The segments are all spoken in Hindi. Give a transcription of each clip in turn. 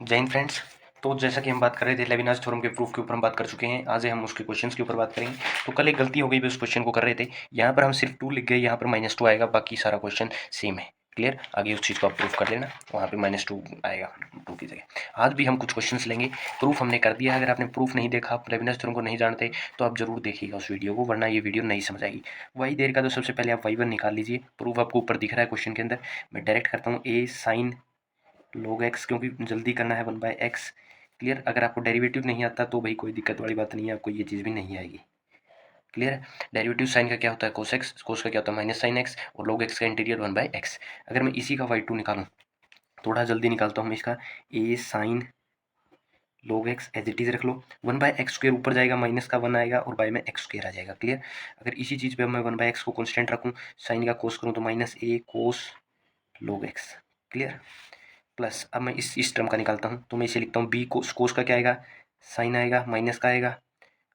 जय हिंद फ्रेंड्स। तो जैसा कि हम बात कर रहे थे लेविनास थ्योरम के प्रूफ के ऊपर हम बात कर चुके हैं। आज हम उसके क्वेश्चंस के ऊपर बात करेंगे। तो कल एक गलती हो गई भी उस क्वेश्चन को कर रहे थे, यहाँ पर हम सिर्फ 2 लिख गए, यहाँ पर -2 आएगा, बाकी सारा क्वेश्चन सेम है। क्लियर? आगे उस चीज़ को आप प्रूफ कर लेना, वहाँ पे -2 आएगा 2 की जगह। आज भी हम कुछ क्वेश्चन लेंगे। प्रूफ हमने कर दिया। अगर आपने प्रूफ नहीं देखा, आप लेविनास थ्योरम को नहीं जानते, तो आप जरूर देखिएगा उस वीडियो को, वरना ये वीडियो नहीं समझ आएगी। वही देर का तो सबसे पहले आप y1 निकाल लीजिए। प्रूफ आपको ऊपर दिख रहा है क्वेश्चन के अंदर। मैं डायरेक्ट करता हूँ a sin log x, क्योंकि जल्दी करना है 1/x। क्लियर? अगर आपको डेरिवेटिव नहीं आता तो भाई कोई दिक्कत वाली बात नहीं है, आपको ये चीज़ भी नहीं आएगी। क्लियर है? डेरिवेटिव साइन का क्या होता है? कोस एक्स, कोस का क्या होता है? माइनस साइन एक्स, और log x का इंटीरियर 1/x। अगर मैं इसी का y2 निकालूँ, थोड़ा जल्दी निकालता हूँ मैं इसका, a sine log x as it is रख लो, 1/x² ऊपर जाएगा, माइनस का 1 आएगा और बाय में x² आ जाएगा। क्लियर? अगर इसी चीज़ पे मैं 1/x को कॉन्स्टेंट रखूँ, साइन का कोस करूँ तो -a cos log x। Clear? Plus अब मैं इस टर्म का निकालता हूँ, तो मैं इसे लिखता हूँ b कोस का क्या आएगा? साइन आएगा, माइनस का आएगा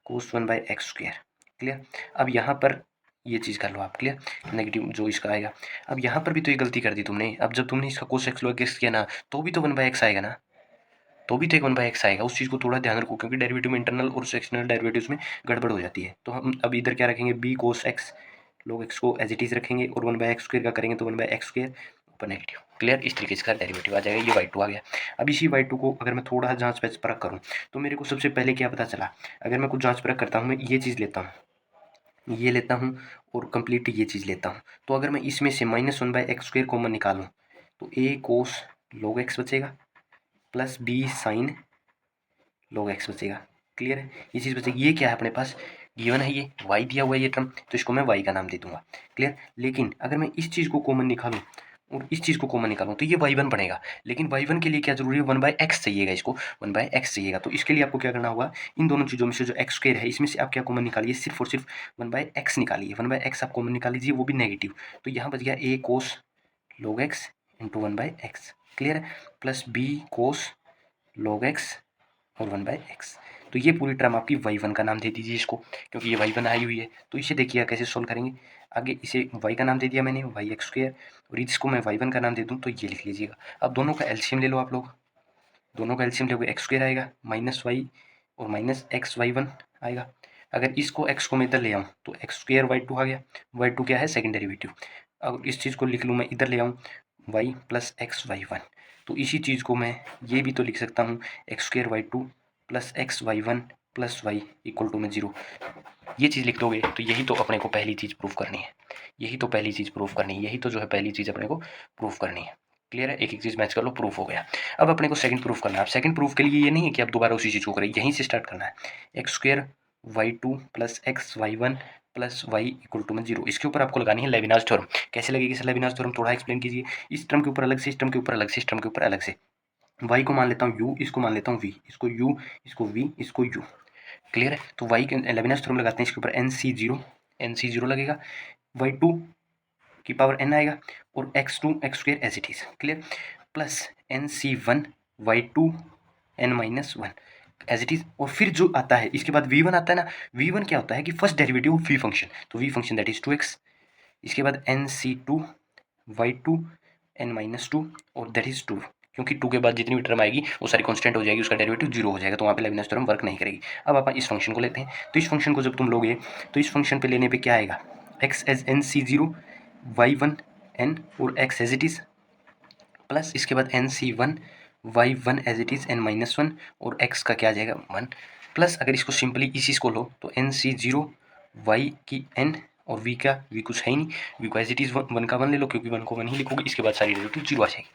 कोस 1/x²। क्लियर? अब यहाँ पर ये चीज़ कर लो आप। क्लियर? नेगेटिव जो इसका आएगा। अब यहाँ पर भी तो ये गलती कर दी तुमने। अब जब तुमने इसका कोस x log x किया ना, तो भी तो 1/x आएगा ना, तो भी तो एक 1/x आएगा। उस चीज़ को थोड़ा ध्यान रखो, क्योंकि डेरिवेटिव में इंटरनल और सेक्शनल डेरिवेटिव्स में गड़बड़ हो जाती है। तो हम अब इधर क्या रखेंगे? b कोस x log x को एज इट इज रखेंगे, और 1/x² का करेंगे तो 1/x² ऊपर नेगेटिव। क्लियर? इस तरीके से का डेरिवेटिव आ जाएगा। ये y2 आ गया। अब इसी y2 को अगर मैं थोड़ा जांच परख करूँ, तो मेरे को सबसे पहले क्या पता चला? अगर मैं कुछ जांच परख करता हूँ, मैं ये चीज़ लेता हूँ, ये लेता हूँ, और कंप्लीट ये चीज़ लेता हूँ, तो अगर मैं इसमें से -1/x² कॉमन निकालूँ, तो a कोस log x बचेगा, plus b sine log x बचेगा। क्लियर है? ये चीज़ बचेगी। ये क्या है अपने पास? गिवन है, ये y दिया हुआ है ये टर्म, तो इसको मैं y का नाम दे दूंगा। क्लियर? लेकिन अगर मैं इस चीज़ को कॉमन निकालूं और इस चीज़ को कॉमन निकालूं, तो ये y1 बनेगा। लेकिन y1 के लिए क्या जरूरी है? 1/x चाहिएगा, इसको 1/x चाहिएगा। तो इसके लिए आपको क्या करना होगा? इन दोनों चीज़ों में से जो x² है, इसमें से आप क्या कॉमन निकालिए? सिर्फ और सिर्फ 1/x निकालिए। 1/x आप कॉमन निकाल लीजिए, वो भी नेगेटिव। तो यहाँ बच गया a cos log x into 1/x। Clear है? प्लस b कोस log x और 1/x। तो ये पूरी टर्म आपकी y1 का नाम दे दीजिए इसको, क्योंकि ये y1 आई हुई है। तो इसे देखिए कैसे सोल्व करेंगे। आगे इसे y का नाम दे दिया मैंने, yx², और इसको मैं y1 का नाम दे दूं, तो ये लिख लीजिएगा। अब दोनों का एलसीएम ले लो आप लोग। दोनों का एलसीएम लोगे, x² आएगा, -y और -x y1 आएगा। अगर इसको x को मैं इधर ले आऊँ, तो x² y2 आ गया। y2 क्या है? Second derivative. अब इस चीज़ को लिख लूँ मैं, इधर ले आऊँ, y प्लस x y1। तो इसी चीज़ को मैं ये भी तो लिख सकता हूँ, x² y2 plus x y1 plus y equal to में 0। ये चीज़ लिख दोगे, तो यही तो अपने को पहली चीज़ प्रूफ करनी है। यही तो पहली चीज़ प्रूफ करनी है। यही तो जो है पहली चीज़ अपने को प्रूफ करनी है। क्लियर है? एक एक चीज़ मैच कर लो, प्रूफ हो गया। अब अपने को सेकंड प्रूफ करना है। अब सेकंड प्रूफ के लिए ये नहीं है कि आप दोबारा उसी चीज़ को करें, यहीं से स्टार्ट करना है। x² y2 plus x y1 plus y equal to में 0। इसके ऊपर आपको लगानी है लेविनास थ्योरम। कैसे लगेगी सर लेविनास थ्योरम? थोड़ा एक्सप्लेन कीजिए। इस टर्म के ऊपर अलग से, इस टर्म के ऊपर अलग से, इस टर्म के ऊपर अलग से। y को मान लेता हूँ u, इसको मान लेता हूँ v, इसको u, इसको v, इसको u। क्लियर है? तो y के लेविनास थ्योरम लगाते हैं, इसके ऊपर nc0 लगेगा, y2 की पावर n आएगा, और x2 x² as it is. Clear? Plus nc1 y2 n-1 as it is. और फिर जो आता है इसके बाद v1 आता है ना, v1 क्या होता है कि first derivative of v function, तो v function that is 2x। इसके बाद nc2 y2 n-2 और दैट इज 2, क्योंकि 2 के बाद जितनी भी टर्म आएगी वो सारी कांस्टेंट हो जाएगी, उसका डेरिवेटिव 0 हो जाएगा, तो वहाँ पे लेविनास थ्योरम वर्क नहीं करेगी। अब आप इस फंक्शन को लेते हैं, तो इस फंक्शन को जब तुम लोगे, तो इस फंक्शन पे लेने पे क्या आएगा? x as nc0 y1 n और x as it is, plus इसके बाद nc1 y1 as it is n-1 और x का क्या आ जाएगा? 1। प्लस अगर इसको सिंपली इसी को लो, तो nc0 y की n और v का, v कुछ है ही नहीं, v को एज इट इज 1 का 1 ले लो, क्योंकि 1 को 1 ही लिखोगे, इसके बाद सारी डेरिवेटिव 0 आ जाएगी।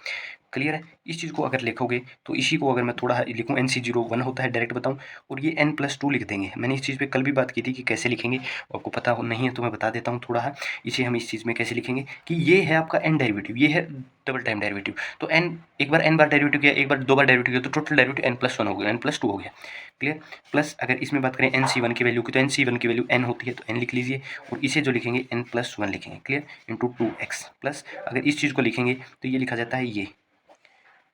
क्लियर है? इस चीज़ को अगर लिखोगे, तो इसी को अगर मैं थोड़ा लिखूँ, nc0 1 होता है, डायरेक्ट बताऊँ, और ये n+2 लिख देंगे। मैंने इस चीज़ पे कल भी बात की थी कि कैसे लिखेंगे, आपको पता हो नहीं है तो मैं बता देता हूँ थोड़ा। इसे हम इस चीज़ में कैसे लिखेंगे कि ये है आपका n डेरिवेटिव, ये है डबल टाइम डेरिवेटिव। तो n एक बार n बार डेरिवेटिव किया, एक बार 2 बार डेरिवेटिव किया, तो टोटल डेरिवेटिव n+1 हो गया, n+2 हो गया। क्लियर? प्लस अगर इसमें बात करें nc1 की वैल्यू की, तो nc1 की वैल्यू n होती है, तो n लिख लीजिए, और इसे जो लिखेंगे n+1 लिखेंगे। क्लियर? Into 2x। प्लस अगर इस चीज़ को लिखेंगे, तो ये लिखा जाता है ये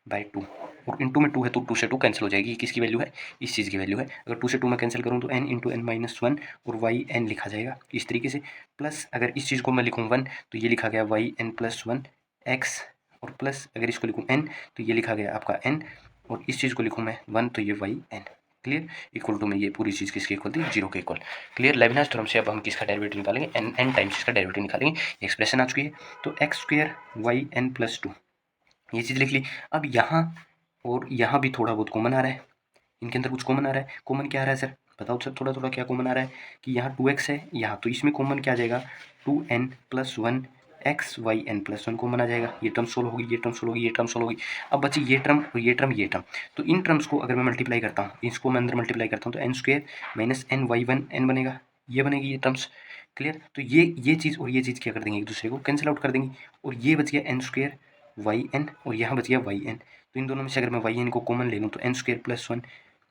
बाई 2, और इंटू में 2 है, तो 2 से 2 कैंसिल हो जाएगी। किसकी वैल्यू है? इस चीज़ की वैल्यू है। अगर 2 से 2 में कैंसिल करूँ, तो n इंटू n-1 और y n लिखा जाएगा इस तरीके से। प्लस अगर इस चीज़ को मैं लिखूँ 1, तो ये लिखा गया y n+1 x, और प्लस अगर इसको लिखूँ n, तो ये लिखा गया आपका n और इस चीज़ को लिखूँ मैं 1 तो ये Y N. Clear, equal to में ये पूरी चीज़ किसकी इक्वल थी, 0 के इक्वल। क्लियर, लेविनास थ्योरम से अब हम किसका डेरिवेटिव निकालेंगे, एन टाइम्स इसका डेरिवेटिव निकालेंगे। एक्सप्रेशन आ चुकी है, तो X square Y N plus 2 ये चीज़ लिख ली। अब यहाँ और यहाँ भी थोड़ा बहुत कॉमन आ रहा है, इनके अंदर कुछ कॉमन आ रहा है। कॉमन क्या आ रहा है सर, बताओ सर थोड़ा थोड़ा क्या कॉमन आ रहा है कि यहाँ 2x है यहाँ, तो इसमें कॉमन क्या आ जाएगा 2n plus 1 x Y N plus 1 common आ जाएगा। ये टर्म सोल्व होगी, ये टर्म सोल्व होगी, ये टर्म सोल्व होगी। अब बची ये टर्म और ये टर्म, ये टर्म। तो इन टर्म्स को अगर मैं मल्टीप्लाई करता हूँ, इसको मैं अंदर मल्टीप्लाई करता हूँ, तो N square minus N Y one N बनेगा, ये बनेगी ये टर्म्स। क्लियर, तो ये चीज़ और ये चीज़ क्या कर देंगे, एक दूसरे को कैंसिल आउट कर देंगे, और ये बच गया एन स्क्वायर वाई एन और यहाँ बच गया वाई एन। तो इन दोनों में से अगर मैं वाई एन को कॉमन ले लूँ तो N square plus 1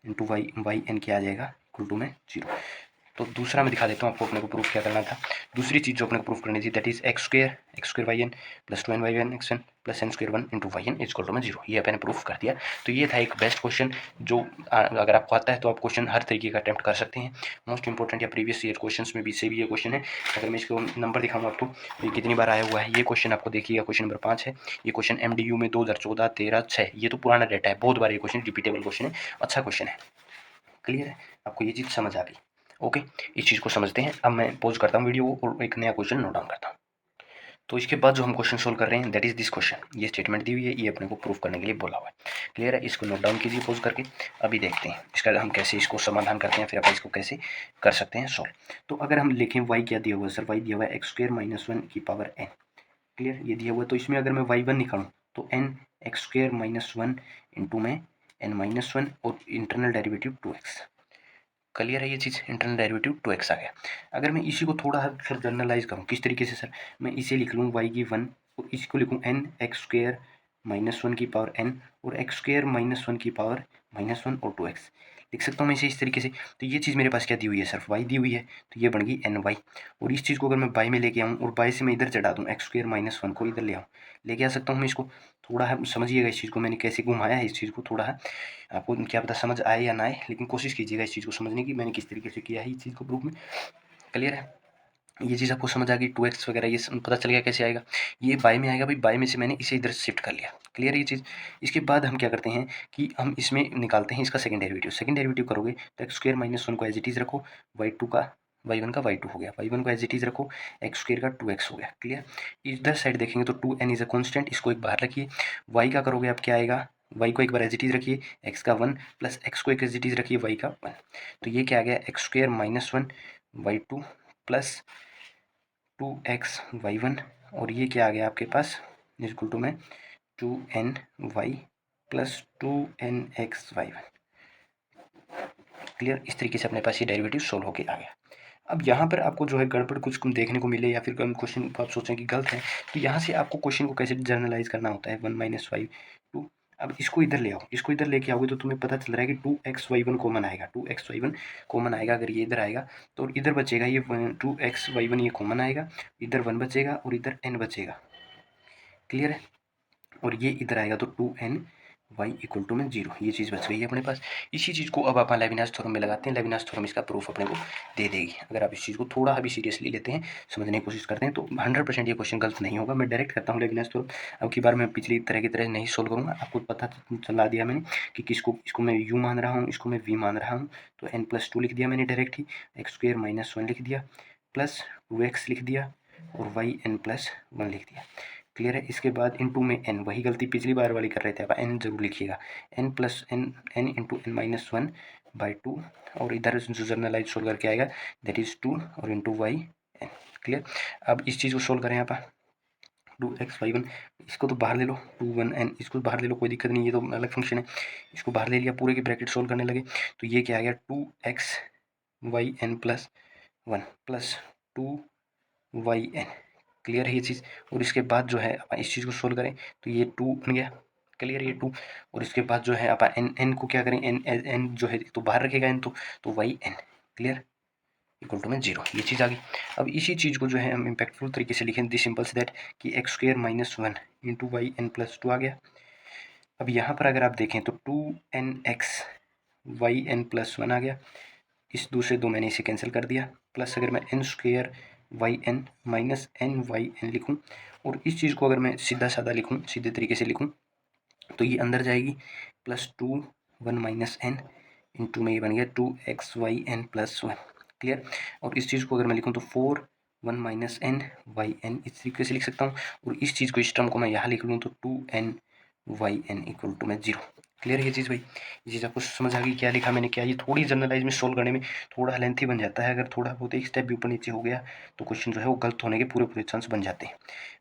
into Y N क्या आ जाएगा, इक्वल टू में 0। तो दूसरा मैं दिखा देता हूँ आपको, अपने को प्रूफ क्या करना था। दूसरी चीज़ जो अपने को प्रूफ करनी थी that is X square Y N plus 2n Y N X N plus N square 1 into Y N equal to में 0। ये अपने प्रूफ कर दिया। तो ये था एक बेस्ट क्वेश्चन जो अगर आपको आता है तो आप क्वेश्चन हर तरीके का अटैम्प्ट कर सकते हैं। मोस्ट इंपॉर्टेंट या प्रीवियस ईयर क्वेश्चन में भी से भी ये क्वेश्चन है। अगर मैं इसको नंबर दिखाऊँ आपको, तो ये कितनी बार आया हुआ है। ये क्वेश्चन आपको देखिएगा, क्वेश्चन नंबर 5 है। ये क्वेश्चन MDU में 2014, 13, 6, ये तो पुराना डेटा है, बहुत बार ये क्वेश्चन रिपीटेबल क्वेश्चन है, अच्छा क्वेश्चन है। क्लियर है, आपको ये चीज़ समझ आ गई। ओके, इस चीज़ को समझते हैं। अब मैं पॉज करता हूँ वीडियो को और एक नया क्वेश्चन नोट डाउन करता हूँ। तो इसके बाद जो हम क्वेश्चन सोल्व कर रहे हैं दैट इज दिस क्वेश्चन। ये स्टेटमेंट दी हुई है, ये अपने को प्रूफ करने के लिए बोला हुआ है। क्लियर है, इसको नोट डाउन कीजिए पॉज करके। अभी देखते हैं इसका हम कैसे इसको समाधान करते हैं, फिर अपन इसको कैसे कर सकते हैं सोल्व। तो अगर हम लिखें वाई क्या दिया हुआ है सर, वाई दिया हुआ है एक्स स्क्वायर माइनस 1 की पावर एन। क्लियर, ये दिया हुआ है, तो इसमें अगर मैं वाई वन निकालूँ तो N X square minus 1 into में एन माइनस 1 और इंटरनल डेरिवेटिव 2x। क्लियर है ये चीज़, इंटरनल डेरिवेटिव 2x आ गया। अगर मैं इसी को थोड़ा फिर जनरलाइज करूँ किस तरीके से सर, मैं इसे लिख लूँ वाई की 1 और इसको लिखूँ एन एक्स स्क्वायर माइनस 1 की पावर एन और एक्स स्क्वायर माइनस 1 की पावर माइनस 1 और 2x लिख सकता हूँ मैं इसे इस तरीके से। तो ये चीज़ मेरे पास क्या दी हुई है सर, वाई दी हुई है, तो ये बन गई एन वाई। और इस चीज़ को अगर मैं बाई में लेके आऊँ और बाई से मैं इधर चढ़ा दूँ, एक्स स्क्वायर माइनस 1 को इधर ले आऊँ, लेके आ सकता हूँ मैं इसको। थोड़ा है समझिएगा इस चीज़ को, मैंने कैसे घुमाया है इस चीज़ को, थोड़ा है आपको क्या पता समझ आए या ना आए, लेकिन कोशिश कीजिएगा इस चीज़ को समझने की, मैंने किस तरीके से किया है इस चीज़ को प्रूफ में। क्लियर है, ये चीज़ आपको समझ आ गई। 2x वगैरह ये पता चल गया कैसे आएगा, ये बाय में आएगा भाई, बाय में से मैंने इसे इधर शिफ्ट कर लिया। क्लियर है ये चीज़। इसके बाद हम क्या करते हैं कि हम इसमें निकालते हैं इसका सेकंड डेरिवेटिव। सेकंड डेरिवेटिव करोगे तो एक्स स्क्वायर माइनस 1 को एज इट इज़ रखो, वाई टू का वाई वन का वाई टू हो गया, वाई वन को एज इट इज़ रखो, एक्स स्क्वायर का 2x हो गया। क्लियर, इधर साइड देखेंगे तो 2n इज अ कॉन्स्टेंट, इसको एक बाहर रखिए। वाई का करोगे आप क्या आएगा, वाई को एक बार एज इट इज़ रखिए, एक्स का 1 प्लस एक्स को एक एज इट इज़ रखिए, वाई का 1। तो ये क्या आ गया, X square minus 1 Y two plus 2x y1 और ये क्या आ गया आपके पास इक्वल टू में 2ny plus 2nx y1। Clear, इस तरीके से अपने पास ये डेरिवेटिव सोल्व होके आ गया। अब यहाँ पर आपको जो है गड़बड़ कुछ देखने को मिले या फिर क्वेश्चन को आप सोचें कि गलत है, तो यहाँ से आपको क्वेश्चन को कैसे जर्नलाइज करना होता है, 1 माइनस वाई 2। अब इसको इधर ले आओ, इसको इधर लेके आओगे तो तुम्हें पता चल रहा है कि 2x y1 कॉमन आएगा, 2x y1 कॉमन आएगा। अगर ये इधर आएगा तो इधर बचेगा ये 2x y1, ये कॉमन आएगा, इधर 1 बचेगा और इधर n बचेगा। क्लियर है, और ये इधर आएगा तो 2ny इक्वल टू में 0, ये चीज़ बच गई है अपने पास। इसी चीज़ को अब अपन लेविनास थ्योरम में लगाते हैं, लेविनास थ्योरम इसका प्रूफ अपने को दे देगी। अगर आप इस चीज़ को थोड़ा अभी सीरियसली लेते हैं, समझने की कोशिश करते हैं, तो 100% ये क्वेश्चन गलत नहीं होगा। मैं डायरेक्ट करता हूँ लेविनास थ्योरम। अब की बार मैं पिछली तरह की तरह नहीं सोल्व करूँगा, आपको पता चला दिया मैंने कि किसको, इसको मैं u मान रहा हूँ, इसको मैं v मान रहा हूँ। तो n+2 लिख दिया मैंने डायरेक्ट ही, एक्स स्क्वायर माइनस 1 लिख दिया, प्लस 2x लिख दिया और वाई n+1 लिख दिया। क्लियर है, इसके बाद इनटू में n, वही गलती पिछली बार वाली कर रहे थे आप, n जरूर लिखिएगा, n इंटू n-1 बाई 2 और इधर जो जर्नलाइज सोल्व करके आएगा दैट इज 2 और इंटू वाई n। क्लियर, अब इस चीज़ को सोल्व करें आप, 2x y1, इसको तो बाहर ले लो, 2 1n इसको बाहर ले लो, कोई दिक्कत नहीं, ये तो अलग फंक्शन है। इसको बाहर ले लिया, पूरे की ब्रैकेट सोल्व करने लगे तो ये क्या आ गया 2xyn+1 प्लस 2yn। क्लियर है ये चीज़, और इसके बाद जो है अपन इस चीज़ को सोल्व करें तो ये 2 बन गया। क्लियर, ये 2, और इसके बाद जो है अपन n को क्या करें, n जो है तो बाहर रखेगा n, तो Y n। Clear, equal to में 0, ये चीज़ आ गई। अब इसी चीज़ को जो है हम इम्पैक्टफुल तरीके से लिखें, दिस सिंपल से दैट कि X square minus 1 into Y n+2 आ गया। अब यहाँ पर अगर आप देखें तो 2nx वाई n+1 आ गया, इस दूसरे दो मैंने इसे कैंसिल कर दिया, प्लस अगर मैं n square Y N minus n Y N लिखूँ और इस चीज़ को अगर मैं सीधा साधा लिखूँ, सीधे तरीके से लिखूँ तो ये अंदर जाएगी +2 1 माइनस एन इंटू में ये बन गया 2xyn+1। क्लियर। और इस चीज़ को अगर मैं लिखूँ तो 4 1 माइनस एन वाई एन इस तरीके से लिख सकता हूँ। और इस चीज़ को, इस टर्म को मैं यहाँ लिख लूँ तो 2n Y N equal to में 0। क्लियर है ये चीज़ भाई? ये चीज़ आपको समझ आ गई क्या लिखा मैंने क्या? ये थोड़ी जनरलाइज में सोल्व करने में थोड़ा लेंथी बन जाता है। अगर थोड़ा बहुत एक स्टेप भी ऊपर नीचे हो गया तो क्वेश्चन जो है वो गलत होने के पूरे पूरे चांस बन जाते हैं।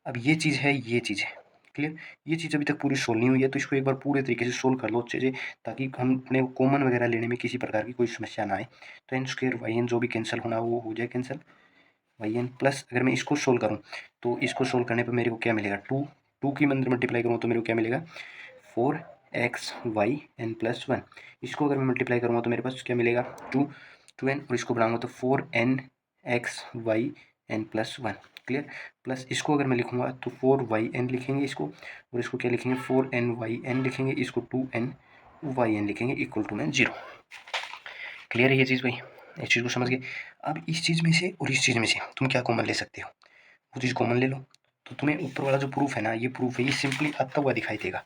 अब ये चीज़ है, ये चीज़ है। क्लियर। ये चीज़ अभी तक पूरी सोल्व नहीं हुई है, तो इसको एक बार पूरे तरीके से सोल्व कर लो अच्छे से, ताकि हम अपने कॉमन वगैरह लेने में किसी प्रकार की कोई समस्या ना आए। तो एन स्क्वेयर वाई एन जो भी कैंसिल होना वो हो जाए कैंसिल, वाई एन प्लस अगर मैं इसको सोल्व करूँ तो इसको सोल्व करने पर मेरे को क्या मिलेगा? टू की अंदर मल्टीप्लाई करूँ तो मेरे को क्या मिलेगा? 4xy n+1। इसको अगर मैं मल्टीप्लाई करूँगा तो मेरे पास क्या मिलेगा? 2n और इसको बढ़ाऊँगा तो 4nxy n+1। क्लियर। प्लस इसको अगर मैं लिखूँगा तो 4yn लिखेंगे इसको, और इसको क्या लिखेंगे? 4nyn लिखेंगे, इसको 2nyn लिखेंगे इक्वल टू में 0। क्लियर है ये चीज़ भाई? इस चीज़ को समझ गए? अब इस चीज़ में से और इस चीज़ में से तुम क्या कॉमन ले सकते हो? वो चीज़ कॉमन ले लो, तो तुम्हें ऊपर वाला जो प्रूफ है ना, ये प्रूफ है, ये सिंपली आता हुआ दिखाई देगा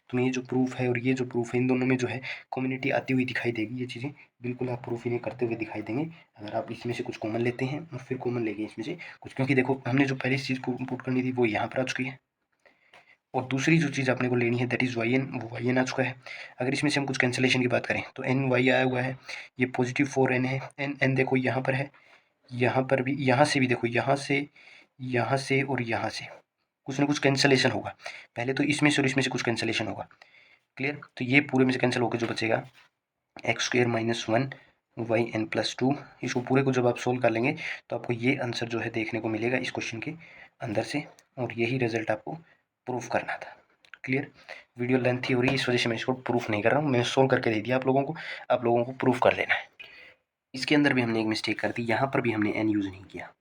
तुम्हें। ये जो प्रूफ है और ये जो प्रूफ है, इन दोनों में जो है कम्युनिटी आती हुई दिखाई देगी। ये चीज़ें बिल्कुल आप प्रूफ इन्हें करते हुए दिखाई देंगे अगर आप इसमें से कुछ कॉमन लेते हैं और फिर कॉमन लेंगे इसमें से कुछ। क्योंकि देखो, हमने जो पहली चीज़ पुट करनी थी वो यहाँ पर आ चुकी है, और दूसरी जो चीज़ आपने को लेनी है दैट इज़ वाई एन, वो वाई एन आ चुका है। अगर इसमें से हम कुछ कैंसिलेशन की बात करें तो एन वाई आया हुआ है, ये पॉजिटिव 4n है। एन एन देखो यहाँ पर है, यहाँ पर भी, यहाँ से भी देखो, यहाँ से, यहाँ से और यहाँ से कुछ ना कुछ कैंसिलेशन होगा। पहले तो इसमें से और इसमें से कुछ कैंसिलेशन होगा। क्लियर। तो ये पूरे में से कैंसिल होकर जो बचेगा x² - 1 yn+2। इसको पूरे को जब आप सोल्व कर लेंगे तो आपको ये आंसर जो है देखने को मिलेगा इस क्वेश्चन के अंदर से, और यही रिजल्ट आपको प्रूफ करना था। क्लियर। वीडियो लेंथी हो रही है, इस वजह से मैं इसको प्रूफ नहीं कर रहा हूँ, मैंने सोल्व करके दे दिया आप लोगों को। आप लोगों को प्रूफ कर लेना है। इसके अंदर भी हमने एक मिस्टेक कर दी, यहाँ पर भी हमने n यूज़ नहीं किया।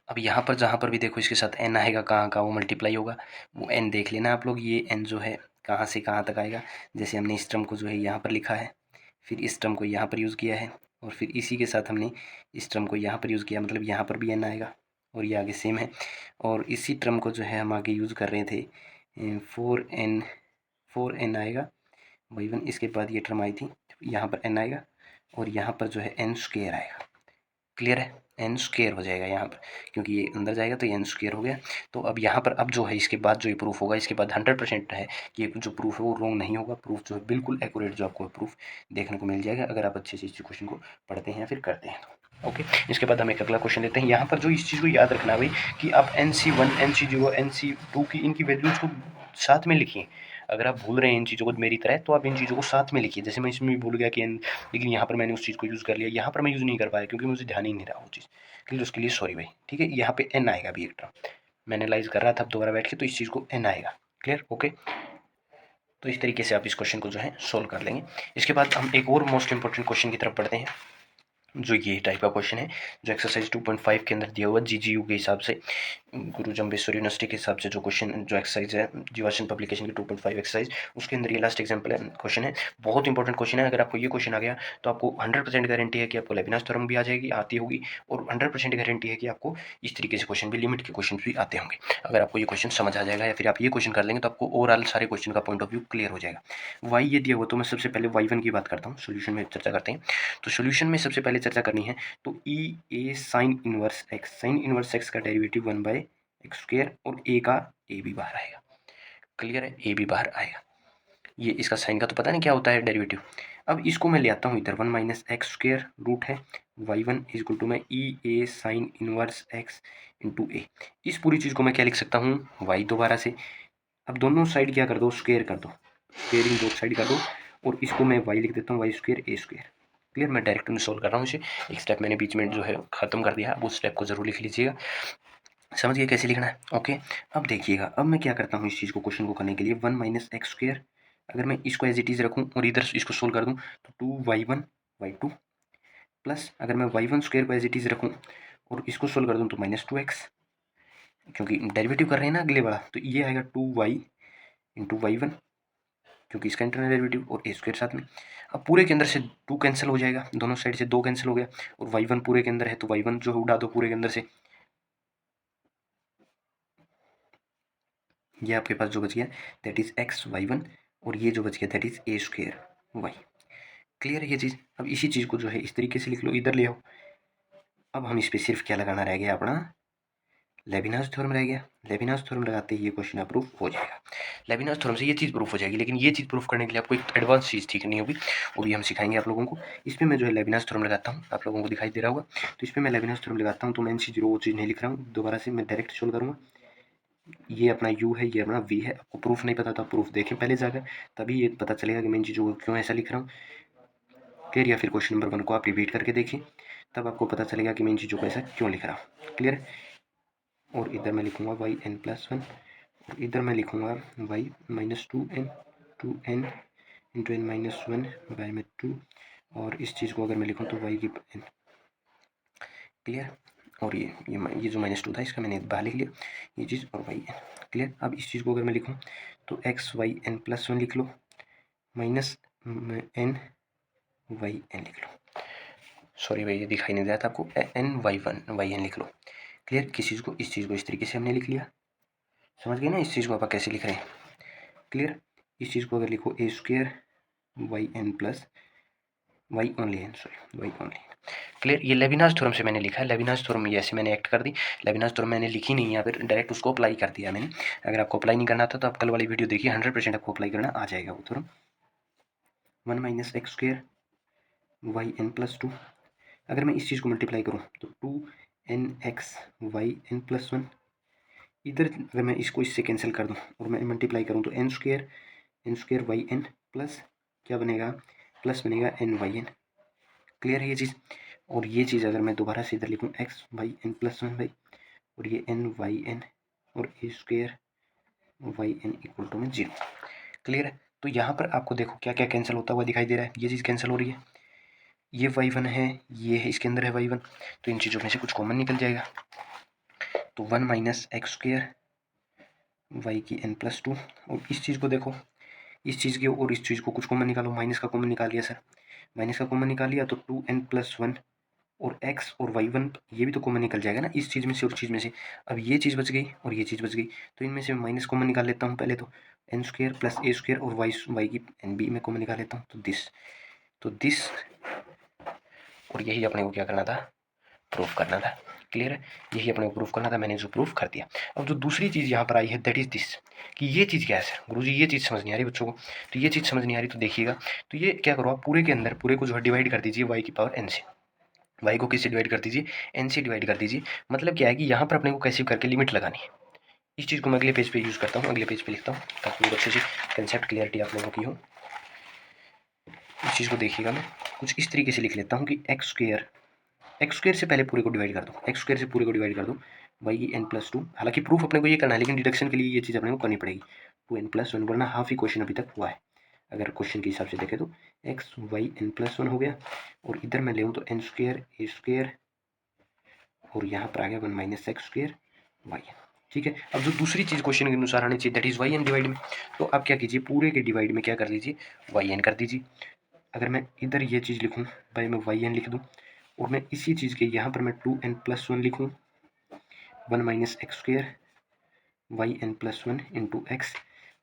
अब यहाँ पर जहाँ पर भी देखो इसके साथ n आएगा, कहाँ का वो मल्टीप्लाई होगा, वो n देख लेना आप लोग। ये n जो है कहाँ से कहाँ तक आएगा। जैसे हमने इस टर्म को जो है यहाँ पर लिखा है, फिर इस टर्म को यहाँ पर यूज़ किया है, और फिर इसी के साथ हमने इस टर्म को यहाँ पर यूज़ किया, मतलब यहाँ पर भी n आएगा और ये आगे सेम है। और इसी टर्म को जो है हम आगे यूज़ कर रहे थे, 4n आएगा y1, इसके बाद ये टर्म आई थी, यहाँ पर n आएगा और यहाँ पर जो है n² आएगा। क्लियर है? n² हो जाएगा यहाँ पर, क्योंकि ये अंदर जाएगा तो ये n² हो गया। तो अब यहाँ पर अब जो है इसके बाद जो ये प्रूफ होगा, इसके बाद 100% है कि ये जो प्रूफ है वो रॉन्ग नहीं होगा। प्रूफ जो है बिल्कुल एक्यूरेट जो आपको प्रूफ देखने को मिल जाएगा अगर आप अच्छे से इस क्वेश्चन को पढ़ते हैं या फिर करते हैं तो। ओके। इसके बाद हम एक अगला क्वेश्चन लेते हैं। यहाँ पर जो इस चीज़ को याद रखना भाई कि आप NC1 NC0 NC2 की इनकी वैल्यूज़ को साथ में लिखिए। अगर आप भूल रहे हैं इन चीज़ों को मेरी तरह, तो आप इन चीज़ों को साथ में लिखिए। जैसे मैं इसमें भी भूल गया कि n, लेकिन यहाँ पर मैंने उस चीज़ को यूज़ कर लिया, यहाँ पर मैं यूज़ नहीं कर पाया क्योंकि मुझे ध्यान ही नहीं रहा वो चीज़। क्लियर। उसके लिए सॉरी भाई। ठीक है। यहाँ पे n आएगा अभी एक टर्म मैं एनालाइज कर रहा था दोबारा बैठ के, तो इस चीज़ को n आएगा। क्लियर। ओके। तो इस तरीके से आप इस क्वेश्चन को जो है सोल्व कर लेंगे। इसके बाद हम एक और मोस्ट इंपॉर्टेंट क्वेश्चन की तरफ बढ़ते हैं, जो ये टाइप का क्वेश्चन है, जो एक्सरसाइज 2.5 के अंदर दिया हुआ GGU के हिसाब से, गुरु जम्बेश्वर यूनिवर्सिटी के हिसाब से जो क्वेश्चन, जो एक्सरसाइज है जीवाशन पब्लिकेशन की 2.5 एक्सरसाइज, उसके अंदर ये लास्ट एग्जाम्पल है, क्वेश्चन है। बहुत इंपॉर्टेंट क्वेश्चन है। अगर आपको ये क्वेश्चन आ गया तो आपको 100% गारंटी है कि आपको लेविनास थ्योरम भी आ जाएगी, आती होगी, और 100% गारंटी है कि आपको इस तरीके से क्वेश्चन भी, लिमिट के क्वेश्चन भी आते होंगे। अगर आपको ये क्वेश्चन समझ आ जाएगा या फिर आप ये क्वेश्चन कर लेंगे तो आपको ओवरऑल सारे क्वेश्चन का पॉइंट ऑफ व्यू क्लियर हो जाएगा। वाई ये दिया हुआ, तो मैं सबसे पहले y1 की बात करता हूँ, सोल्यूशन में चर्चा करते हैं। तो सोल्यूशन में सबसे पहले चर्चा करनी है तो e a sine inverse x, sine inverse x का डेरिवेटिव 1/x² और ए का ए भी बाहर आएगा। क्लियर है? ए भी बाहर आएगा। ये इसका साइन का तो पता नहीं क्या होता है डेरिवेटिव। अब इसको मैं ले आता हूँ इधर, 1 - x² रूट है y1 इक्वल टू में ई a sine inverse x into ए। इस पूरी चीज़ को मैं क्या लिख सकता हूँ? y दोबारा से। अब दोनों साइड क्या कर दो? स्क्वेयर कर दो, स्क्वेयरिंग बोथ साइड कर दो, और इसको मैं y लिख देता हूँ y² a²। क्लियर। मैं डायरेक्ट में सोल्व कर रहा हूँ इसे, एक स्टेप मैंने बीच में जो है ख़त्म कर दिया, अब उस स्टेप को ज़रूर लिख लीजिएगा। समझ गए कैसे लिखना है? ओके। अब देखिएगा, अब मैं क्या करता हूँ इस चीज़ को, क्वेश्चन को करने के लिए 1 - x², अगर मैं इसको एज इट इज़ रखूँ और इधर इसको सोल्व कर दूँ तो 2y1 y2 प्लस, अगर मैं y1² को एज इट इज़ रखूँ और इसको सोल्व कर दूँ तो -2x, क्योंकि डेरिवेटिव कर रहे हैं ना अगले वाला, तो ये आएगा 2y इंटू y1, क्योंकि इसका इंटरनल डेरिवेटिव और a² साथ में। अब पूरे के अंदर से 2 कैंसिल हो जाएगा, दोनों साइड से 2 कैंसिल हो गया, और y1 पूरे के अंदर है तो y1 जो है उड़ा दो पूरे के अंदर से, ये आपके पास जो बच गया that is X Y one, और ये जो बच गया that is A square Y. Clear है ये चीज़। अब इसी चीज़ को जो है इस तरीके से लिख लो, इधर ले आओ। अब हम इस पर सिर्फ क्या लगाना रह गया अपना लेविनास थ्योरम रह गया। लेविनास थ्योरम लगाते ही ये क्वेश्चन अप्रूव हो जाएगा। लेविनास थ्योरम से ये चीज़ प्रूफ हो जाएगी, लेकिन ये चीज़ प्रूफ करने के लिए आपको एक एडवांस चीज़ सीखनी होगी, वो भी हम सिखाएंगे आप लोगों को। इस पर मैं जो है लेविनास थ्योरम लगाता हूँ, आप लोगों को दिखाई दे रहा होगा। तो इस पर मैं लेविनास थ्योरम लगाता हूँ, तो मैं इन चीज़ वो चीज़ नहीं लिख रहा हूँ दोबारा से, मैं डायरेक्ट सोल्व करूँगा। ये अपना u है, ये अपना v है। आपको प्रूफ नहीं पता तो आप प्रूफ देखें पहले जाकर, तभी ये पता चलेगा कि मैं इन चीज़ों को क्यों ऐसा लिख रहा हूँ। क्लियर। या फिर क्वेश्चन नंबर 1 को आप रिपीट करके देखिए, तब आपको पता चलेगा कि मैं इन चीज़ों को ऐसा क्यों लिख रहा हूँ। क्लियर। और इधर मैं लिखूँगा वाई एन प्लस वन, और इधर मैं लिखूँगा Y minus two N into N minus one by में टू, और इस चीज़ को अगर मैं लिखूँ तो वाई की एन। क्लियर। और ये जो माइनस टू था इसका मैंने बाहर लिख लिया ये चीज़, और वाई एन। क्लियर। अब इस चीज़ को अगर मैं लिखूँ तो X Y N plus one लिख लो, माइनस एन वाई एन लिख लो। सॉरी भाई ये दिखाई नहीं दिया था आपको, एन वाई एन लिख लो। क्लियर। किस चीज़ को, इस चीज़ को इस तरीके से हमने लिख लिया, समझ गए ना इस चीज़ को आप कैसे लिख रहे हैं। क्लियर। इस चीज़ को अगर लिखो a square Y N plus y only n, sorry y only n. Clear. ये लेविनास थ्योरम से मैंने लिखा है, लेविनास थ्योरम ये ऐसे मैंने एक्ट कर दी। लेविनास थ्योरम मैंने लिखी नहीं यहाँ पर, डायरेक्ट उसको अप्लाई कर दिया मैंने। अगर आपको अप्लाई नहीं करना था तो आप कल वाली वीडियो देखिए, 100% आपको अप्लाई करना आ जाएगा वो theorem. 1 minus x square Y N plus two, अगर मैं इस चीज़ को मल्टीप्लाई करूँ तो 2 N X Y N plus one, इधर अगर मैं इसको इससे कैंसिल कर दूँ और मैं मल्टीप्लाई करूँ तो N square Y N plus क्या बनेगा, प्लस बनेगा एन वाई एन। क्लियर है ये चीज़। और ये चीज़ अगर मैं दोबारा से इधर लिखूँ x Y N plus one by, और ये एन वाई एन और a square Y N equal to में 0। क्लियर है। तो यहाँ पर आपको देखो क्या क्या कैंसिल होता हुआ दिखाई दे रहा है, ये चीज़ कैंसिल हो रही है, ये वाई वन है, ये है, इसके अंदर है वाई वन, तो इन चीज़ों में से कुछ कॉमन निकल जाएगा। तो 1 माइनस एक्स स्क्वेयर वाई की एन प्लस टू, और इस चीज़ को देखो, इस चीज़ की और इस चीज़ को कुछ कॉमन निकालो, माइनस का कॉमन निकाल लिया सर, माइनस का कॉमन निकाल लिया तो 2n प्लस वन, और x और y1 ये भी तो कॉमन निकल जाएगा ना इस चीज़ में से और चीज़ में से। अब ये चीज़ बच गई और ये चीज़ बच गई, तो इनमें से माइनस कॉमन निकाल लेता हूँ पहले तो, एन स्क्वेयर प्लस ए स्क्वेयर और वाई की एन बी में कॉमन निकाल लेता हूँ, तो दिस और यही अपने को क्या करना था, प्रूफ करना था। क्लियर है। यही अपने को प्रूफ करना था, मैंने जो प्रूफ कर दिया। अब जो दूसरी चीज़ यहाँ पर आई है दैट इज़ दिस, कि ये चीज़ क्या है सर गुरुजी, ये चीज़ समझ नहीं आ रही बच्चों को। तो ये चीज़ समझ नहीं आ रही तो देखिएगा, तो ये क्या करो आप पूरे के अंदर पूरे को जो है डिवाइड कर दीजिए वाई की पावर एन से, वाई को किससे डिवाइड कर दीजिए, एन से डिवाइड कर दीजिए। मतलब क्या है कि यहाँ पर अपने को कैसे करके लिमिट लगानी है। इस चीज़ को मैं अगले पेज पे यूज़ करता हूँ, अगले पेज पे लिखता हूँ ताकि बहुत अच्छे से कंसेप्ट क्लियरिटी आप लोगों की हो। इस चीज़ को देखिएगा, मैं कुछ इस तरीके से लिख लेता हूँ कि एक्स स्क्वेयर से पहले पूरे को डिवाइड कर दो, एक्स स्क्वेयर से पूरे को डिवाइड कर दो वाई की एन प्लस टू। हालांकि प्रूफ अपने को ये करना है, लेकिन डिडक्शन के लिए ये चीज़ अपने को करनी पड़ेगी। 2n प्लस वन, वरना हाफ ही क्वेश्चन अभी तक हुआ है। अगर क्वेश्चन के हिसाब से देखें तो X Y N plus one हो गया, और इधर मैं ले तो एन स्क्वेयर ए स्क्वेयर, और यहाँ पर आ गया 1 minus x square Y N. ठीक है। अब जो दूसरी चीज़ क्वेश्चन के अनुसार आनी चाहिए that is Y N divide में, तो आप क्या कीजिए पूरे के डिवाइड में क्या कर लीजिए, वाई एन कर दीजिए। अगर मैं इधर ये चीज़ लिखूँ भाई, मैं वाई एन लिख दूँ, और मैं इसी चीज़ के यहाँ पर मैं 2n प्लस वन लिखूँ, 1 minus x square Y N plus one into x,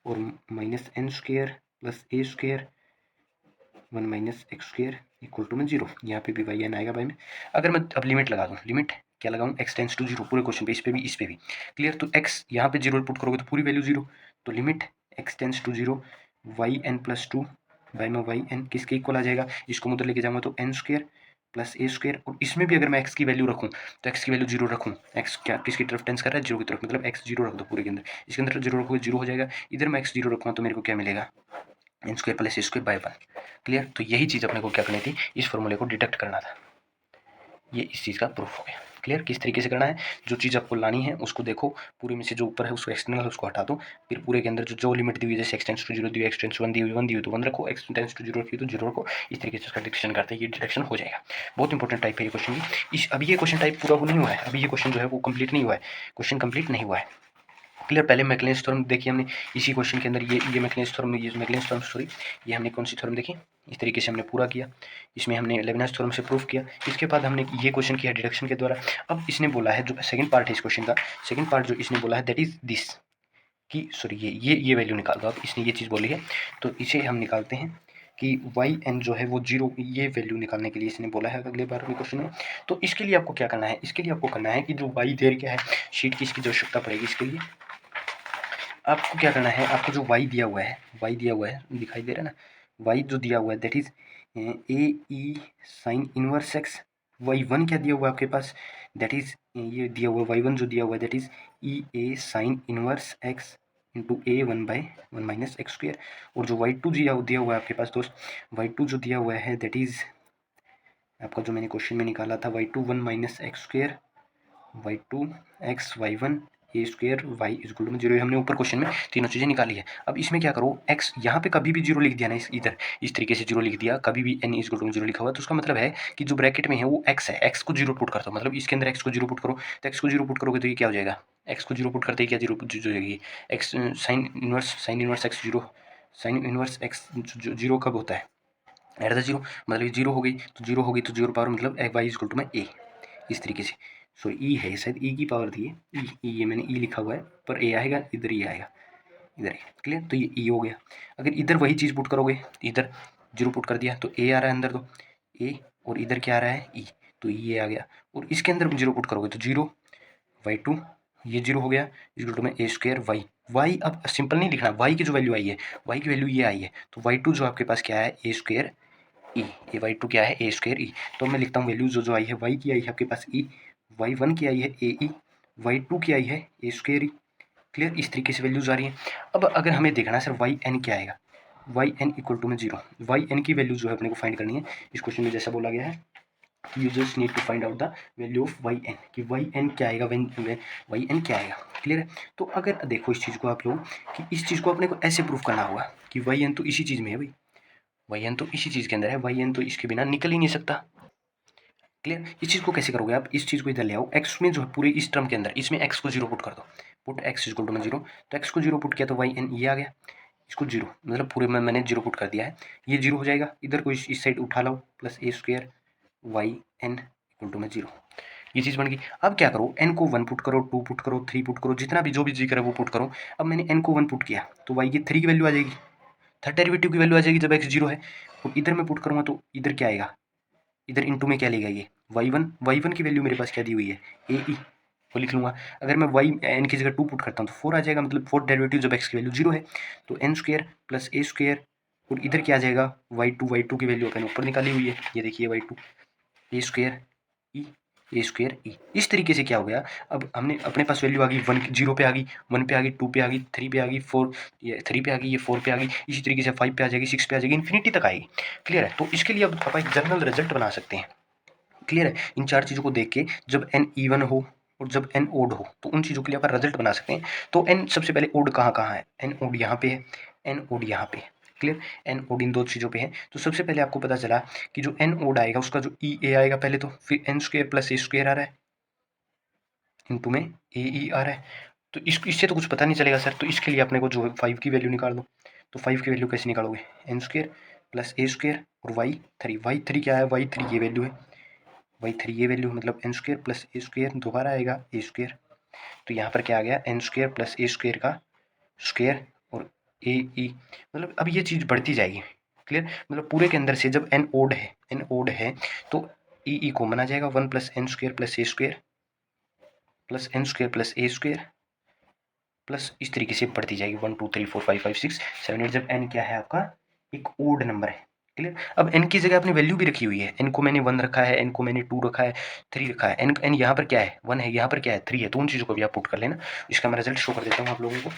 और minus n square plus A square 1 minus x square equal to में 0। यहाँ पे भी वाई एन आएगा भाई में। अगर मैं अब लिमिट लगा दूँ, लिमिट क्या लगाऊँ, एक्स टेंस टू 0 पूरे क्वेश्चन पे, इस पे भी इस पे भी। क्लियर। तो एक्स यहाँ पे 0 पुट करोगे तो पूरी वैल्यू 0, तो limit X tends to 0 Y N plus two by में वाई एन किसके इक्वल आ जाएगा, इसको मैं उधर लेके जाऊँगा तो एन स्क्वेयर प्लस ए स्क्वेयर, और इसमें भी अगर मैं एक्स की वैल्यू रखूँ तो एक्स की वैल्यू 0 रखूँ, एक्स क्या किसकी तरफ टेंस कर रहा है, 0 की तरफ, मतलब एक्स 0 रख दो पूरे के अंदर, इसके अंदर 0 रखोगे 0 हो जाएगा, इधर मैं एक्स 0 रखूँगा तो मेरे को क्या मिलेगा, N square plus A square by 1। Clear. तो यही चीज़ अपने को क्या करनी थी, इस फॉर्मूले को डिडक्ट करना था। ये इस चीज़ का प्रूफ हो गया। क्लियर। किस तरीके से करना है, जो चीज़ आपको लानी है उसको देखो, पूरे में से जो ऊपर है उसको एक्सटर्नल उसको हटा दो, फिर पूरे के अंदर जो लिमिट दी हुई है, जैसे एक्स टेंस टू 0 दी हुई, एक्स टेंस टू 1 दी हुई, 1 दी हुई तो 1 रखो, एक्स टेंस टू 0 रखी तो 0 रखो। इस तरीके से उसका डिडक्शन करते हैं, ये डिडक्शन हो जाएगा। बहुत इंपॉर्टेंट टाइप है ये क्वेश्चन भी। अभी ये क्वेश्चन टाइप पूरा नहीं हुआ है, अभी ये क्वेश्चन जो है वो कंप्लीट नहीं हुआ है, क्वेश्चन कंप्लीट नहीं हुआ है। क्लियर। पहले मैकलेंस थ्योरम देखी हमने इसी क्वेश्चन के अंदर, ये मैकलेंस थ्योरम, ये मैकलेंस थ्योरम सॉरी, ये हमने कौन सी थ्योरम देखी, इस तरीके से हमने पूरा किया, इसमें हमने लेविनास थ्योरम से प्रूफ किया। इसके बाद हमने ये क्वेश्चन किया डिडक्शन के द्वारा। अब इसने बोला है, जो सेकंड पार्ट है इस क्वेश्चन का, सेकंड पार्ट जो इसने बोला है दैट इज दिस, कि सॉरी ये वैल्यू निकाल दो आप, इसने ये चीज़ बोली है तो इसे हम निकालते हैं कि वाई एन जो है वो 0, ये वैल्यू निकालने के लिए इसने बोला है अगले बार में क्वेश्चन में। तो इसके लिए आपको क्या करना है, इसके लिए आपको करना है कि जो वाई दे क्या है, शीट की इसकी जो आवश्यकता पड़ेगी, इसके लिए आपको क्या करना है, आपको जो वाई दिया हुआ है, वाई दिया हुआ है दिखाई दे रहा है ना, वाई जो दिया हुआ है that is A E sine inverse X. Y one क्या दिया हुआ है आपके पास, दैट इज ये दिया हुआ वाई वन जो दिया हुआ है that is E a sine inverse x into A 1/1 minus x square. और जो वाई टू दिया हुआ है आपके पास दोस्त, वाई टू जो दिया हुआ है दैट इज आपका जो मैंने क्वेश्चन में निकाला था Y two 1 minus x square Y two X Y one A square Y is equal to 0। हमने ऊपर क्वेश्चन में तीनों चीज़ें निकाली है। अब इसमें क्या करो, एक्स यहाँ पे कभी भी 0 लिख दिया ना, इधर इस तरीके से 0 लिख दिया, कभी भी एन इज इक्वल टू 0 लिखा हुआ तो उसका मतलब है कि जो ब्रैकेट में है वो एक्स है, एक्स को 0 पुट कर दो, मतलब इसके अंदर एक्स को 0 पुट करो, तो एक्स को 0 पुट करोगे तो ये क्या हो जाएगा, एक्स को 0 पुट करते ही क्या 0 हो जाएगी, x sine inverse x 0, sign inverse x 0 कब होता है, एट द 0, मतलब ये 0 हो गई तो 0 होगी तो 0 पावर मतलब वाई इज इक्वल टू में ए, इस तरीके से। सॉरी ई है शायद, ई की पावर दी है, ई ये मैंने ई लिखा हुआ है पर ए आएगा इधर, ये आएगा इधर, क्लियर। तो ये ई हो गया। अगर इधर वही चीज़ पुट करोगे, इधर 0 पुट कर दिया तो ए आ रहा है अंदर, तो ए और इधर क्या आ रहा है ई, तो ये आ गया। और इसके अंदर 0 पुट करोगे तो 0 वाई टू, ये 0 हो गया इक्वल टू में ए स्क्वेयर वाई। वाई अब सिंपल नहीं लिखना, वाई की जो वैल्यू आई है, वाई की वैल्यू ये आई है, तो वाई टू जो आपके पास क्या है ए स्क्वेयर ई, ये वाई टू क्या है ए स्क्वेयर ई। तो मैं लिखता हूँ वैल्यू जो आई है, वाई की आई है आपके पास ई, वाई वन की आई है ए ई, वाई टू की आई है ए स्क्वेयर ई, क्लियर। इस तरीके से वैल्यूज आ रही हैं। अब अगर हमें देखना है सर वाई एन क्या आएगा, वाई एन इक्वल टू में 0, वाई एन की वैल्यू जो है अपने को फाइंड करनी है। इस क्वेश्चन में जैसा बोला गया है you just need to find out the value of Y N, कि वाई एन क्या आएगा, वाई एन क्या आएगा, क्लियर है। तो अगर देखो इस चीज़ को आप लोग, कि इस चीज़ को अपने को ऐसे प्रूफ करना होगा कि वाई एन तो इसी चीज़ में है भाई, वाई एन तो इसी चीज़ के अंदर है, वाई एन तो इसके बिना निकल ही नहीं सकता, क्लियर। इस चीज़ को कैसे करोगे आप, इस चीज़ को इधर ले आओ, एक्स में जो है पूरे इस टर्म के अंदर, इसमें एक्स को 0 पुट कर दो, पुट एक्स इक्वल टू में 0, तो एक्स को 0 पुट किया तो वाई एन ये आ गया, इसको 0 मतलब पूरे में मैंने 0 पुट कर दिया है, ये 0 हो जाएगा, इधर को इस साइड उठा लो plus A square Y N equal to में 0, ये चीज़ बन गई। अब क्या करो, एन को 1 पुट करो, 2 पुट करो, 3 पुट करो, जितना भी जो भी जी करे वो पुट करो। अब मैंने एन को 1 पुट किया तो वाई की 3 की वैल्यू आ जाएगी, थर्ड डेरिवेटिव की वैल्यू आ जाएगी जब एक्स 0 है। और इधर मैं पुट करूँगा तो इधर क्या आएगा, इधर इंटू में क्या लेगा ये वाई वन की वैल्यू मेरे पास क्या दी हुई है ए ई, वो लिख लूँगा। अगर मैं वाई एन की जगह 2 पुट करता हूँ तो 4 आ जाएगा, मतलब फोर्थ डेरिवेटिव जब एक्स की वैल्यू 0 है तो एन स्क्वेयर प्लस ए स्क्वेयर, और इधर क्या आ जाएगा वाई टू की वैल्यू अपन ऊपर निकाली हुई है, ये देखिए y two a square e, a square e. इस तरीके से क्या हो गया, अब हमने अपने पास वैल्यू आ गई 1 0 पे आ गई, 1 पे आ गई, 2 पे आ गई, 3 पे आ गई, 4 ये 3 पे आ गई, ये 4 पे आ गई, इसी तरीके से 5 पे आ जाएगी, 6 पे आ जाएगी, इन्फिनिटी तक आएगी, क्लियर है। तो इसके लिए अब आप एक जनरल रिजल्ट बना सकते हैं, क्लियर है। इन चार चीज़ों को देख के जब एन इवन हो और जब एन ओड हो तो उन चीज़ों के लिए आप रिजल्ट बना सकते हैं। तो एन सबसे पहले ओड कहाँ कहाँ है, एन ओड यहाँ पे है, एन ओड यहाँ पे है, क्लियर। एन ओड इन दो चीज़ों पे है। तो सबसे पहले आपको पता चला कि जो एन ओड आएगा उसका जो ई ए आएगा पहले, तो फिर एन स्क्वेयर प्लस ए स्क्वेयर आ रहा है इंटू में ए ई आ रहा है। तो इससे तो कुछ पता नहीं चलेगा सर, तो इसके लिए अपने को जो 5 की वैल्यू निकाल दो। तो 5 की वैल्यू कैसे निकालोगे, एन स्क्वेयर प्लस ए स्क्वेयर और वाई थ्री क्या है, वाई थ्री ये वैल्यू है, वाई थ्री ये वैल्यू मतलब एन स्क्वेयर प्लस ए स्क्वेयर दोबारा आएगा ए स्क्वेयर। तो यहाँ पर क्या आ गया एन स्क्वेयर प्लस ए स्क्वेयर का स्क्वेयर और ए ई, मतलब अब ये चीज़ बढ़ती जाएगी, क्लियर। मतलब पूरे के अंदर से जब एन ओड है तो ई कॉमन आ जाएगा, 1 प्लस एन स्क्वेयर प्लस ए square plus n square plus ए स्क्वेयर प्लस इस तरीके से बढ़ती जाएगी 1 2 3 4 5 5 6 7 8, जब एन क्या है आपका एक ओड नंबर है, क्लियर। अब एन की जगह अपनी वैल्यू भी रखी हुई है, एन को मैंने 1 रखा है, एन को मैंने 2 रखा है, 3 रखा है, एन एन यहाँ पर क्या है 1 है, यहाँ पर क्या है 3 है, तो उन चीज़ों को भी आप पुट कर लेना। इसका मैं रिजल्ट शो कर देता हूँ आप लोगों को,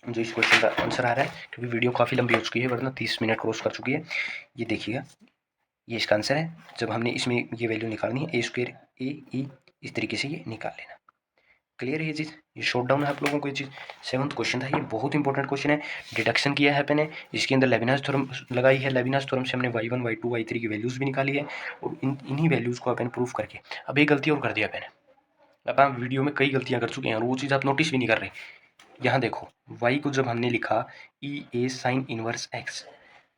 जो इस क्वेश्चन का आंसर आ रहा है, क्योंकि वीडियो काफ़ी लंबी हो चुकी है, वरना 30 मिनट क्रॉस कर चुकी है। ये देखिएगा, ये इसका आंसर है, जब हमने इसमें ये वैल्यू निकालनी है ए स्क्वेयर ए ई, इस तरीके से ये निकाल लेना, क्लियर है ये चीज़। ये शॉर्ट डाउन है आप लोगों को ये चीज़। 7th क्वेश्चन था, ये बहुत इंपॉर्टेंट क्वेश्चन है, डिडक्शन किया है मैंने, इसके अंदर लेविनास थ्योरम लगाई है, लेविनास थ्योरम से हमने y1 y2 y3 की वैल्यूज़ भी निकाली है, और इन्हीं वैल्यूज़ को अपन प्रूफ करके अब एक गलती और कर दिया मैंने। अब आप वीडियो में कई गलतियाँ कर चुके हैं और वो चीज़ आप नोटिस भी नहीं कर रहे। यहाँ देखो y को जब हमने लिखा ई ए साइन इनवर्स एक्स,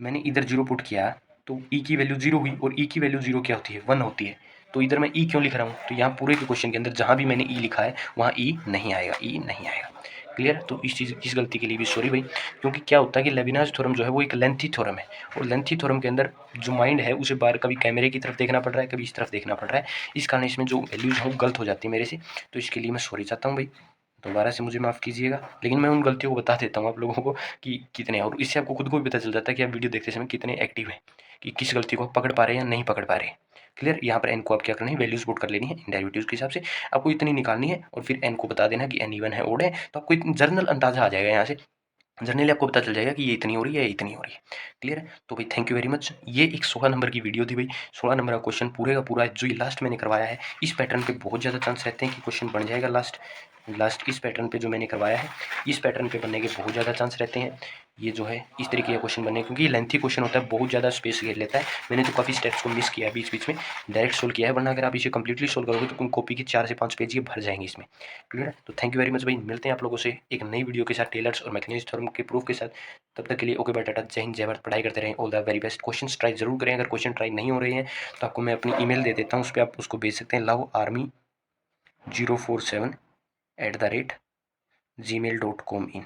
मैंने इधर 0 पुट किया तो ई की वैल्यू 0 हुई, और ई की वैल्यू 0 क्या होती है 1 होती है। तो इधर मैं ई क्यों लिख रहा हूँ, तो यहाँ पूरे के क्वेश्चन के अंदर जहाँ भी मैंने ई लिखा है वहाँ ई नहीं आएगा, ई नहीं आएगा, क्लियर। तो इस गलती के लिए भी सॉरी भाई, क्योंकि क्या होता है कि लेविनास थ्योरम जो है वो एक लेंथी थ्योरम है, और लेंथी थ्योरम के अंदर जो माइंड है उसे बार कभी कैमरे की तरफ देखना पड़ रहा है, कभी इस तरफ देखना पड़ रहा है, इस कारण इसमें जो वैल्यूज हैं वो गलत हो जाती है मेरे से। तो इसके लिए मैं सॉरी चाहता हूँ भाई, दोबारा से मुझे माफ़ कीजिएगा। लेकिन मैं उन गलतियों को बता देता हूँ आप लोगों को कि कितने, और इससे आपको खुद को भी पता चल जाता है कि आप वीडियो देखते समय कितने एक्टिव हैं, कि किस गलती को पकड़ पा रहे हैं या नहीं पकड़ पा रहे हैं। क्लियर। यहाँ पर एन को आप क्या करना है, वैल्यूज पुट कर लेनी है डेरिवेटिव्स के हिसाब से, आपको इतनी निकालनी है और फिर एन को बता देना कि एन इवन है ओड है, तो आपको इतनी जर्नल अंदाजा आ जाएगा यहाँ से, जनरली आपको पता चल जाएगा कि ये इतनी हो रही है, इतनी हो रही है। क्लियर है। तो भाई थैंक यू वेरी मच। ये एक 16 नंबर की वीडियो थी भाई, 16 नंबर का क्वेश्चन पूरे का पूरा जो ये लास्ट मैंने करवाया है, इस पैटर्न पे बहुत ज़्यादा चांस रहते हैं कि क्वेश्चन बन जाएगा लास्ट इस पैटर्न पे जो मैंने करवाया है, इस पैटर्न पे बनने के बहुत ज़्यादा चांस रहते हैं। ये जो है इस तरीके का क्वेश्चन बनने, क्योंकि ये लेंथी क्वेश्चन होता है, बहुत ज़्यादा स्पेस घेर लेता है। मैंने तो काफ़ी स्टेप्स को मिस किया है बीच बीच में, डायरेक्ट सोल्व किया है, वरना अगर आप इसे कंप्लीटली सोल्व करोगे तो कॉपी के 4 से 5 पेज ये भर जाएंगे इसमें। क्लियर है। तो थैंक यू वेरी मच भाई, मिलते हैं आप लोगों से एक नई वीडियो के साथ टेलर्स और मैकेनिज्म थ्योरम के प्रूफ के साथ। तब तक के लिए ओके बाय टाटा, जय हिंद जय भारत, पढ़ाई करते रहें, all the very best. Question try जरूर करें, अगर क्वेश्चन ट्राई नहीं हो रहे हैं तो आपको मैं अपनी ईमेल दे देता हूँ, उस पर आप उसको भेज सकते हैं, lovearmy047@gmail.com इन,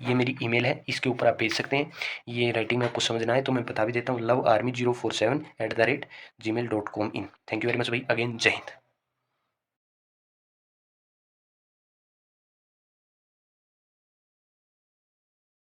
ये मेरी ईमेल है, इसके ऊपर आप भेज सकते हैं। ये राइटिंग में आपको समझना है तो मैं बता भी देता हूँ, lovearmy047@gmail.com in. Thank you very much भाई, अगेन जय हिंद।